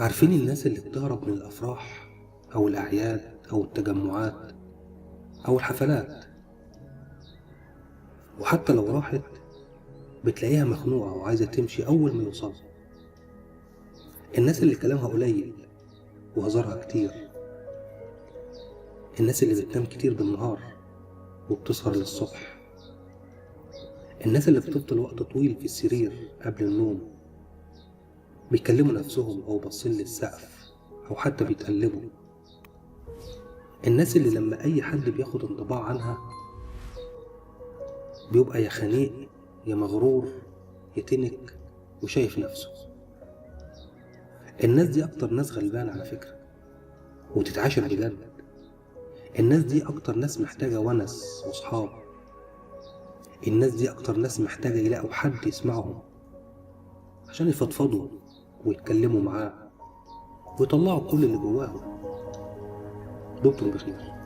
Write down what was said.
عارفين الناس اللي بتهرب من الأفراح أو الأعياد أو التجمعات أو الحفلات، وحتى لو راحت بتلاقيها مخنوقة وعايزة تمشي أول ما يوصل. الناس اللي كلامها قليل وهزارها كتير، الناس اللي بتنام كتير بالنهار وبتسهر للصبح، الناس اللي بتفضل وقت طويل في السرير قبل النوم بيكلموا نفسهم أو باصين للسقف أو حتى بيتقلبوا، الناس اللي لما أي حد بياخد انطباع عنها بيبقى يا خنيق يا مغرور يا تنك وشايف نفسه. الناس دي أكتر ناس غلبانة على فكرة وتتعاشر بجد. الناس دي أكتر ناس محتاجة ونس وصحاب. الناس دي أكتر ناس محتاجة يلاقوا حد يسمعهم عشان يفضفضوا ويتكلموا معاه ويطلعوا كل اللي جواهم. دمتم بخير.